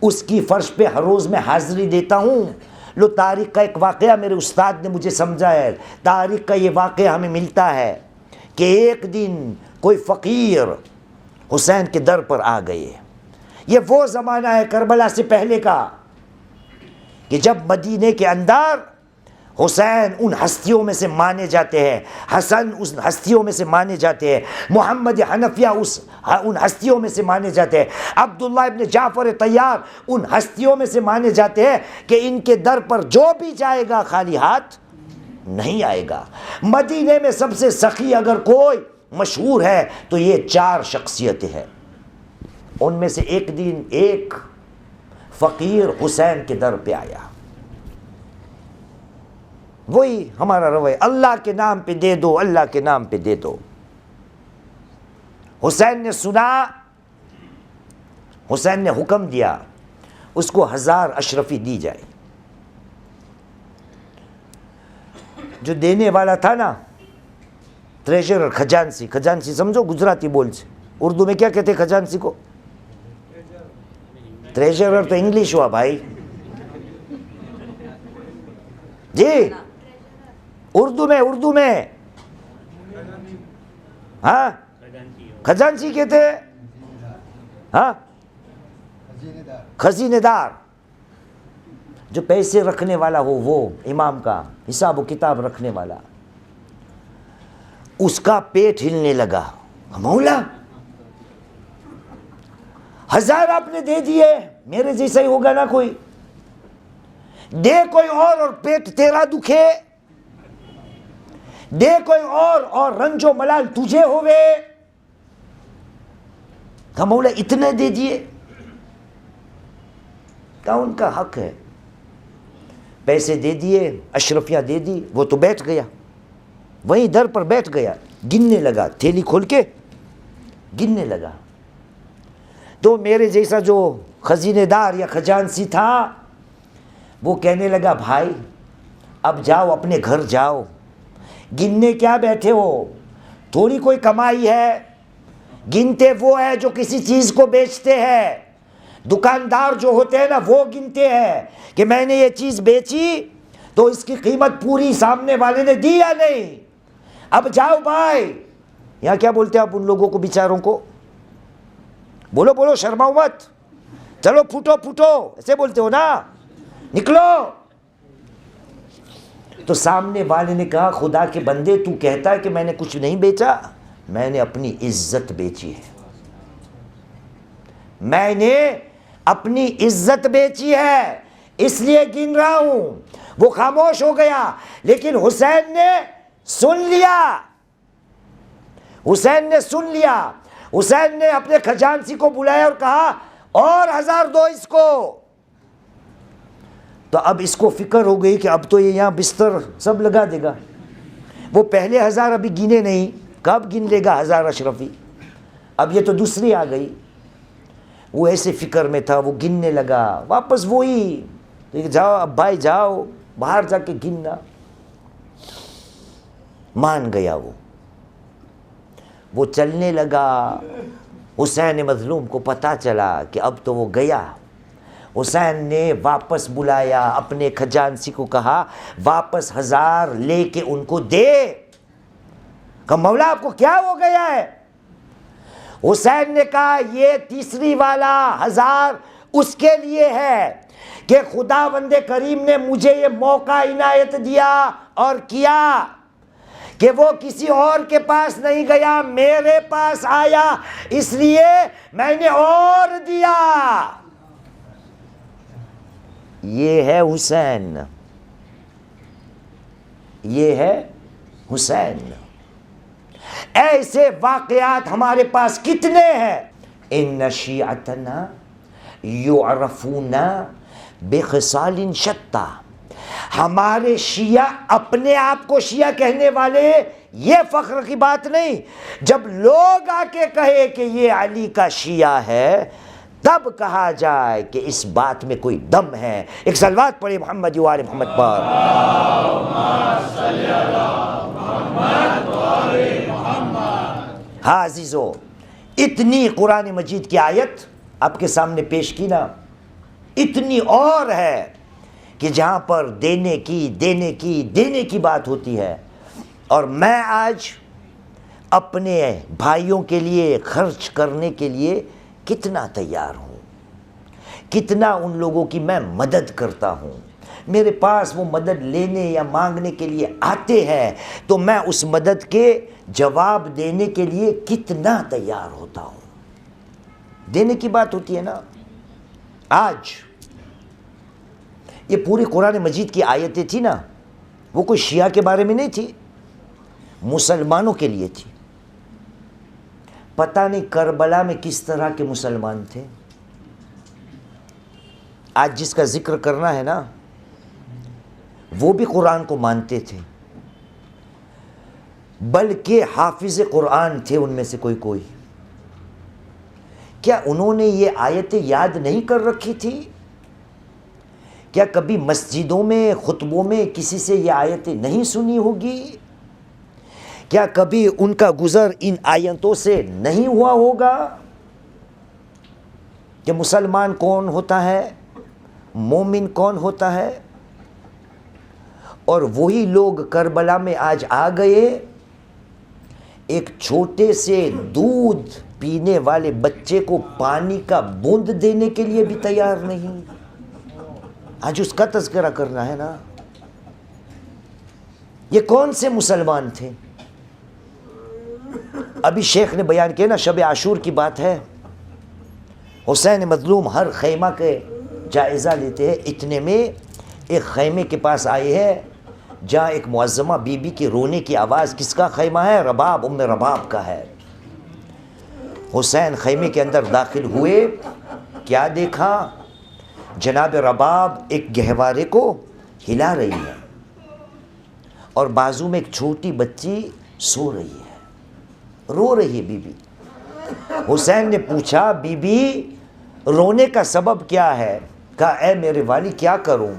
اس کی فرش پہ ہر روز میں حاضری دیتا ہوں. لو، تاریخ کا ایک واقعہ میرے استاد نے مجھے سمجھا ہے. تاریخ کا یہ واقعہ ہمیں ملتا ہے کہ ایک دن کوئی فقیر حسین کے در پر آ گئے. یہ وہ زمانہ ہے کربلا سے پہلے کا کہ جب مدینے کے اندر حسین ان ہستیوں میں سے مانے جاتے ہیں، حسن اس ہستیوں میں سے مانے جاتے ہیں، محمد حنفیہ ان ہستیوں میں سے مانے جاتے ہیں، عبداللہ ابن جعفر طیار ان ہستیوں میں سے مانے جاتے ہیں کہ ان کے در پر جو بھی جائے گا خالی ہاتھ نہیں آئے گا. مدینے میں سب سے سخی اگر کوئی مشہور ہے تو یہ 4 شخصیتیں ہیں. ان میں سے ایک دن ایک فقیر حسین کے در پہ آیا. وہی ہمارا رویہ، اللہ کے نام پہ دے دو، اللہ کے نام پہ دے دو. حسین نے سنا، حسین نے حکم دیا اس کو 1000 اشرفی دی جائے. جو دینے والا تھا نا، ٹریجرر، خزانسی. خزانسی سمجھو گجراتی بول سے. اردو میں کیا کہتے خزانسی کو؟ ٹریجرر تو انگلش ہوا بھائی جی. اردو میں ہاں خزانسی کہتے ہیں. ہاں، خزینے دار. جو پیسے رکھنے والا ہو، وہ امام کا حساب و کتاب رکھنے والا. اس کا پیٹ ہلنے لگا. مولا 1000 آپ نے دے دیے، میرے جیسا ہی ہوگا نا کوئی. دے کوئی اور پیٹ تیرا دکھے، دے کوئی اور رنج و ملال تجھے ہوئے. کہا مولا اتنے دے دیے. کہا ان کا حق ہے. پیسے دے دیے، اشرفیاں دے دی. وہ تو بیٹھ گیا، وہیں در پر بیٹھ گیا، گننے لگا، تھیلی کھول کے گننے لگا. تو میرے جیسا جو خزینے دار یا خزانسی تھا وہ کہنے لگا بھائی اب جاؤ اپنے گھر جاؤ, گننے کیا بیٹھے ہو, تھوڑی کوئی کمائی ہے, گنتے وہ ہے جو کسی چیز کو بیچتے ہیں. دکاندار جو ہوتے ہیں نا وہ گنتے ہیں کہ میں نے یہ چیز بیچی تو اس کی قیمت پوری سامنے والے نے دی یا نہیں. اب جاؤ بھائی. یہاں کیا بولتے ہیں آپ ان لوگوں کو بیچاروں کو؟ بولو بولو, شرماؤ مت, چلو پھوٹو پھوٹو, ایسے بولتے ہو نا, نکلو. تو سامنے والے نے کہا خدا کے بندے تو کہتا ہے کہ میں نے کچھ نہیں بیچا, میں نے اپنی عزت بیچی ہے, میں نے اپنی عزت بیچی ہے اس لیے گن رہا ہوں. وہ خاموش ہو گیا, لیکن حسین نے سن لیا, حسین نے سن لیا. حسین نے اپنے خزانچی کو بلایا اور کہا اور 1000 دو اس کو. تو اب اس کو فکر ہو گئی کہ اب تو یہ یہاں بستر سب لگا دے گا. وہ پہلے 1000 ابھی گنے نہیں, کب گن لے گا 1000 اشرفی؟ اب یہ تو دوسری آ گئی. وہ ایسے فکر میں تھا, وہ گننے لگا, واپس وہی, جاؤ اب بھائی جاؤ باہر جا کے گننا. مان گیا وہ چلنے لگا. حسین مظلوم کو پتا چلا کہ اب تو وہ گیا. حسین نے واپس بلایا, اپنے خزانچی کو کہا واپس 1000 لے کے ان کو دے. کہ مولا آپ کو کیا ہو گیا ہے؟ حسین نے کہا یہ تیسری والا 1000 اس کے لیے ہے کہ خداوند کریم نے مجھے یہ موقع عنایت دیا اور کیا کہ وہ کسی اور کے پاس نہیں گیا, میرے پاس آیا, اس لیے میں نے اور دیا. یہ ہے حسین, یہ ہے حسین. ایسے واقعات ہمارے پاس کتنے ہیں. ان شیعتنا یعرفون بخصال شتى, ہمارے شیعہ اپنے آپ کو شیعہ کہنے والے, یہ فخر کی بات نہیں. جب لوگ آ کے کہے کہ یہ علی کا شیعہ ہے تب کہا جائے کہ اس بات میں کوئی دم ہے. ایک صلوات پڑھے محمد و آل محمد پر. ہاں عزیزو, اتنی قرآن مجید کی آیت آپ کے سامنے پیش کی نا, اتنی اور ہے کہ جہاں پر دینے کی بات ہوتی ہے. اور میں آج اپنے بھائیوں کے لیے خرچ کرنے کے لیے کتنا تیار ہوں, کتنا ان لوگوں کی میں مدد کرتا ہوں. میرے پاس وہ مدد لینے یا مانگنے کے لیے آتے ہیں تو میں اس مدد کے جواب دینے کے لیے کتنا تیار ہوتا ہوں. دینے کی بات ہوتی ہے نا. آج یہ پوری قرآن مجید کی آیتیں تھی نا, وہ کوئی شیعہ کے بارے میں نہیں تھی, مسلمانوں کے لیے تھی. پتہ نہیں کربلا میں کس طرح کے مسلمان تھے. آج جس کا ذکر کرنا ہے نا وہ بھی قرآن کو مانتے تھے, بلکہ حافظ قرآن تھے ان میں سے کوئی. کیا انہوں نے یہ آیتیں یاد نہیں کر رکھی تھی؟ کیا کبھی مسجدوں میں خطبوں میں کسی سے یہ آیتیں نہیں سنی ہوگی؟ کیا کبھی ان کا گزر ان آیتوں سے نہیں ہوا ہوگا کہ مسلمان کون ہوتا ہے, مومن کون ہوتا ہے؟ اور وہی لوگ کربلا میں آج آ گئے, ایک چھوٹے سے دودھ پینے والے بچے کو پانی کا بوند دینے کے لیے بھی تیار نہیں. آج اس کا تذکرہ کرنا ہے نا. یہ کون سے مسلمان تھے؟ ابھی شیخ نے بیان کیا نا, شب عاشور کی بات ہے. حسین مظلوم ہر خیمہ کے جائزہ لیتے ہیں. اتنے میں ایک خیمے کے پاس آئے ہیں جہاں ایک معظمہ بی بی کی رونے کی آواز. کس کا خیمہ ہے؟ رباب, ام رباب کا ہے. حسین خیمے کے اندر داخل ہوئے, کیا دیکھا؟ جناب رباب ایک گہوارے کو ہلا رہی ہے اور بازو میں ایک چھوٹی بچی سو رہی ہے, رو رہی ہے بی بی. حسین نے پوچھا بی بی رونے کا سبب کیا ہے؟ کہا اے میرے والی کیا کروں,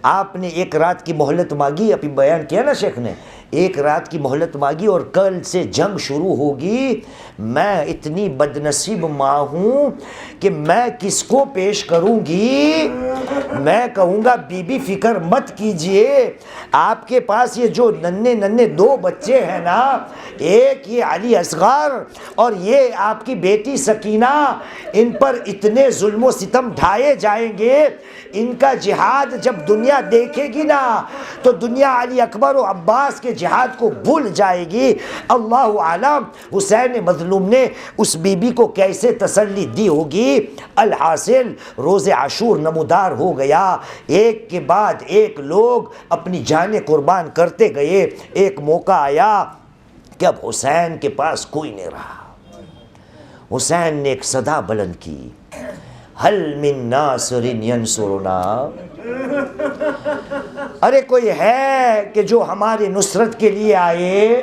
آپ نے ایک رات کی مہلت مانگی، ابھی بیان کیا نا شیخ نے، ایک رات کی مہلت مانگی اور کل سے جنگ شروع ہوگی، میں اتنی بدنصیب ماں ہوں کہ میں کس کو پیش کروں گی؟ میں کہوں گا بی بی فکر مت کیجئے، آپ کے پاس یہ جو ننھے دو بچے ہیں نا، ایک یہ علی اصغر اور یہ آپ کی بیٹی سکینہ، ان پر اتنے ظلم و ستم ڈھائے جائیں گے، ان کا جہاد جب دنیا دیکھے گی نا تو دنیا علی اکبر و عباس کے جہاد کو بھول جائے گی۔ اللہ عالم حسین مظلوم نے اس بی بی کو کیسے تسلی دی ہوگی۔ الحاصل روز عاشور نمودار ہو گیا، ایک کے بعد ایک لوگ اپنی جانیں قربان کرتے گئے۔ ایک موقع آیا کہ اب حسین کے پاس کوئی نہیں رہا، حسین نے ایک صدا بلند کی، حل من ناصر ینصرنا، ارے کوئی ہے کہ جو ہماری نصرت کے لیے آئے،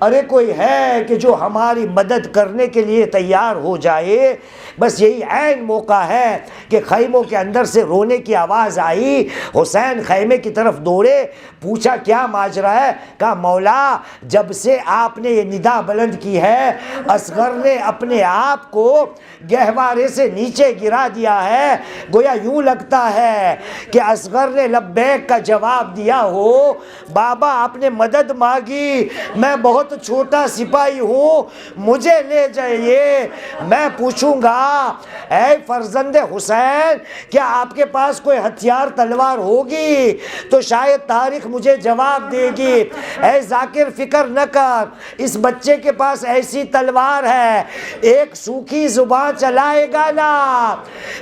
ارے کوئی ہے کہ جو ہماری مدد کرنے کے لیے تیار ہو جائے۔ بس یہی عین موقع ہے کہ خیموں کے اندر سے رونے کی آواز آئی، حسین خیمے کی طرف دوڑے، پوچھا کیا ماجرا ہے؟ کہا مولا جب سے آپ نے یہ ندا بلند کی ہے اصغر نے اپنے آپ کو گہوارے سے نیچے گرا دیا ہے، گویا یوں لگتا ہے کہ اصغر نے لبیک کا جواب دیا ہو، بابا آپ نے مدد مانگی، میں بہت چھوٹا سپاہی ہوں، مجھے لے جائیے، میں پوچھوں گا اے فرزند حسین کیا آپ کے پاس کوئی ہتھیار تلوار ہوگی تو شاید تاریخ مجھے جواب دے گی۔ اے ذاکر فکر نہ کر، اس بچے کے پاس ایسی تلوار ہے، ایک سوکھی زبان چلائے گا نا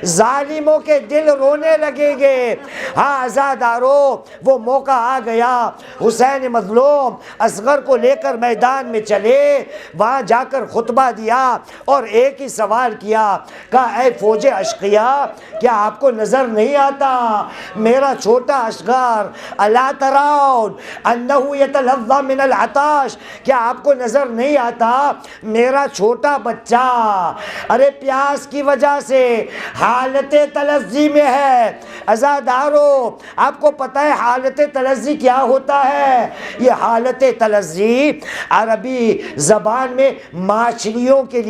ظالموں کے دل رونے لگیں گے۔ ہاں عزادارو وہ موقع آ گیا، حسین مظلوم اصغر کو لے کر میدان میں چلے، وہاں جا کر خطبہ دیا اور ایک ہی سوال کیا، کہا اے فوج اشقیاء کیا آپ کو نظر نہیں آتا میرا چھوٹا اصغر، الا ترون انہ یتلظی من العطش، کیا آپ کو نظر نہیں آتا میرا چھوٹا بچہ ارے پیاس کی وجہ سے حالت تلظی میں ہے۔ عزادارو آپ کو پتہ ہے حالت تلظی کیا ہوتا ہے؟ یہ حالت تلظی عربی زبان میں مچھلیوں کے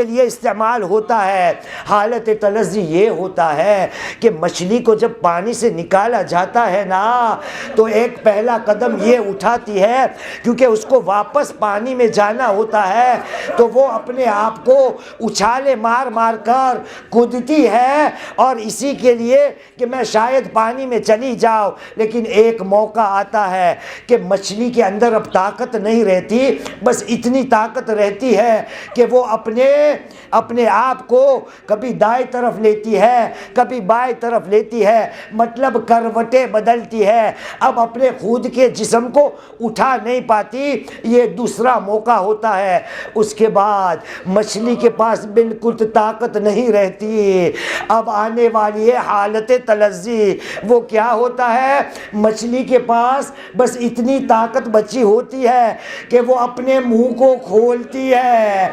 لیے استعمال ہوتا ہے۔ حالت تلظی یہ ہوتا ہے کہ مچھلی کو جب پانی سے نکالا جاتا ہے نا تو ایک پہلا قدم یہ اٹھاتی ہے کیونکہ اس کو واپس پانی میں جانا ہوتا ہے تو وہ اپنے آپ کو اچھالے مار مار کر کودتی ہے اور اسی کے لیے کہ میں شاید پانی میں چلی جاؤں، لیکن ایک موقع آتا ہے کہ مچھلی کے اندر اب طاقت نہیں رہتی، بس اتنی طاقت رہتی ہے کہ وہ اپنے آپ کو کبھی دائیں طرف لیتی ہے کبھی بائیں طرف لیتی ہے، مطلب کروٹیں بدلتی ہے، اب اپنے خود کے جسم کو اٹھا نہیں پاتی۔ یہ دوسرا موقع ہوتا ہے۔ اس کے بعد مچھلی کے پاس بالکل طاقت نہیں رہتی، اب آنے والی ہے حالت تلظی۔ وہ کیا ہوتا ہے؟ مچھلی کے پاس بس اتنی طاقت بچی ہوتی ہے کہ وہ اپنے منہ کو کھولتی ہے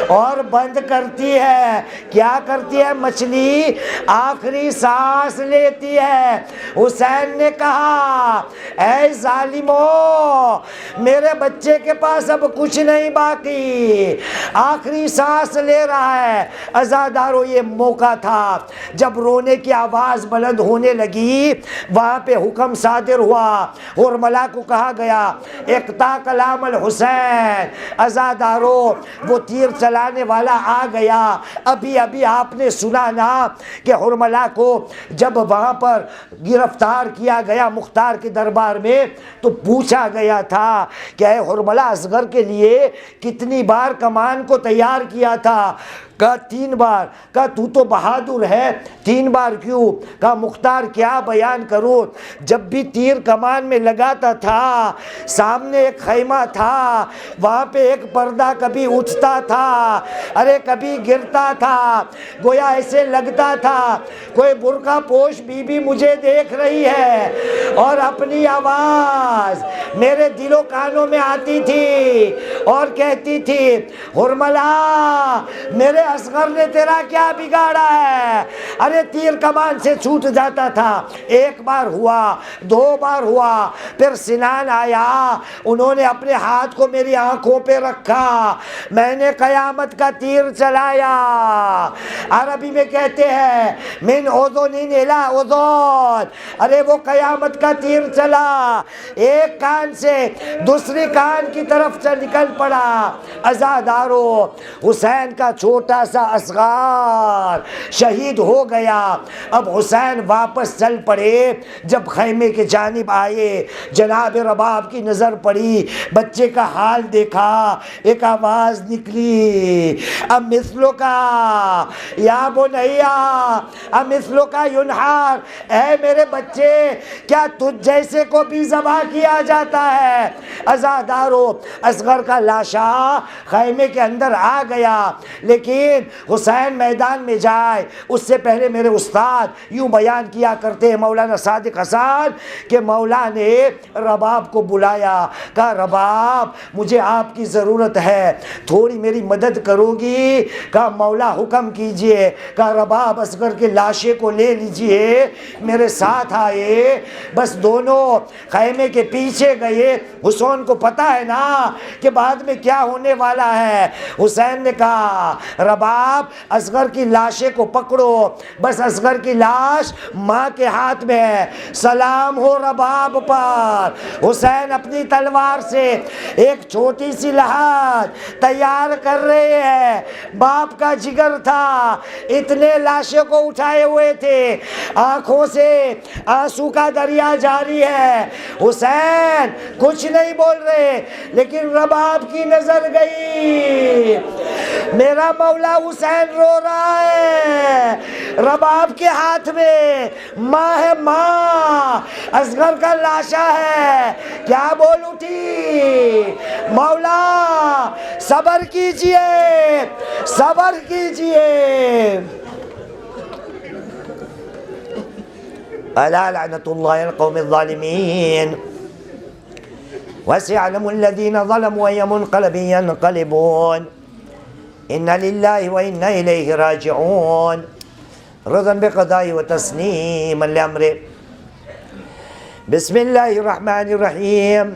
اور بند کرتی ہے۔ کیا کرتی ہے مچھلی؟ آخری سانس لیتی ہے۔ حسین نے کہا اے ظالموں میرے بچے کے پاس اب کچھ نہیں باقی، آخری سانس لے رہا ہے۔ عزادارو یہ موقع تھا جب رونے کی آواز بلند ہونے لگی، وہاں پہ حکم صادر ہوا، حرملہ کو کہا گیا اقطع کلام الحسین۔ عزادارو وہ تیر چلانے والا آ گیا، ابھی آپ نے سنا نا کہ حرملہ کو جب وہاں پر گرفتار کیا گیا مختار کے دربار میں تو پوچھا گیا تھا کہ اے حرملہ اصغر کے لیے کتنی بار کمان کو تیار کیا تھا؟ کہا 3 بار۔ کہا تو بہادر ہے، 3 بار کیوں؟ کہا مختار کیا بیان کروں، جب بھی تیر کمان میں لگاتا تھا سامنے ایک خیمہ تھا، وہاں پہ ایک پردہ کبھی اٹھتا تھا ارے کبھی گرتا تھا، گویا ایسے لگتا تھا کوئی برقع پوش بی بی مجھے دیکھ رہی ہے اور اپنی آواز میرے دل و کانوں میں آتی تھی اور کہتی تھی حرملہ میرے اصغر نے تیرا کیا بگاڑا ہے؟ ارے تیر کمان سے چھوٹ جاتا تھا، ایک بار ہوا، 2 بار ہوا، پھر سنان آیا، انہوں نے اپنے ہاتھ کو میری آنکھوں پہ رکھا، میں نے قیامت کا تیر چلایا۔ عربی میں کہتے ہیں من اذن الی اذن، ارے وہ قیامت کا تیر چلا، ایک کان سے دوسری کان کی طرف سے نکل پڑا۔ عزادارو، حسین کا چھوٹا سا اصغر شہید ہو گیا۔ اب حسین واپس چل پڑے، جب خیمے کے جانب آئے، جناب رباب کی نظر پڑی، بچے کا حال دیکھا، ایک آواز نکلی، اب مثلو کا یا بنیا اب مثلو کا ینحار، اے میرے بچے کیا تجھ جیسے کو بھی ذبح کیا جاتا ہے؟ عزادارو، اصغر کا لاشا خیمے کے اندر آ گیا، لیکن حسین میدان میں جائے اس سے پہلے میرے استاد یوں بیان کیا کرتے ہیں مولانا صادق حسن کہ مولا نے رباب کو بلایا، کہا رباب مجھے آپ کی ضرورت ہے، تھوڑی میری مدد کرو گی؟ کہا مولا حکم کیجئے۔ کہا رباب اصغر کے لاشے کو لے لیجئے، میرے ساتھ آئے، بس دونوں خیمے کے پیچھے گئے۔ حسین کو پتہ ہے نا کہ بعد میں کیا ہونے والا ہے۔ حسین نے کہا رباب اصغر کی لاشے کو پکڑو، بس اصغر کی لاش ماں کے ہاتھ میں ہے، سلام ہو رباب پر۔ حسین اپنی تلوار سے ایک چھوٹی سی لحاظ تیار کر رہے ہیں، باپ کا جگر تھا، اتنے لاشوں کو اٹھائے ہوئے تھے، آنکھوں سے آنسو کا دریا جاری ہے۔ حسین کچھ نہیں بول رہے، لیکن رباب کی نظر گئی، میرا مولا حسین رو رہا ہے، رباب کے ہاتھ میں ماں ہے، ماں اصغر کا لاشا ہے، کیا بول اٹھی مولا صبر کیجئے، صبر کیجئے۔ الا لعنت اللہ علی القوم الظالمین وسيعلم الذين ظلموا أي منقلب ينقلبون إنا لله وإنا إليه راجعون رضا بقضائه وتسليما لأمره بسم الله الرحمن الرحيم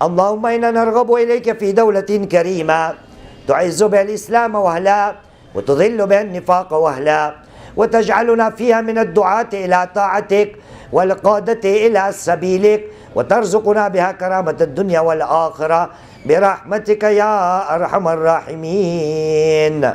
اللهم إنا نرغب إليك في دولة كريمة تعز بها الإسلام وأهله وتذل بها النفاق وأهله وتجعلنا فيها من الدعاة إلى طاعتك والقادة إلى سبيلك وترزقنا بها كرامة الدنيا والآخرة برحمتك يا أرحم الراحمين.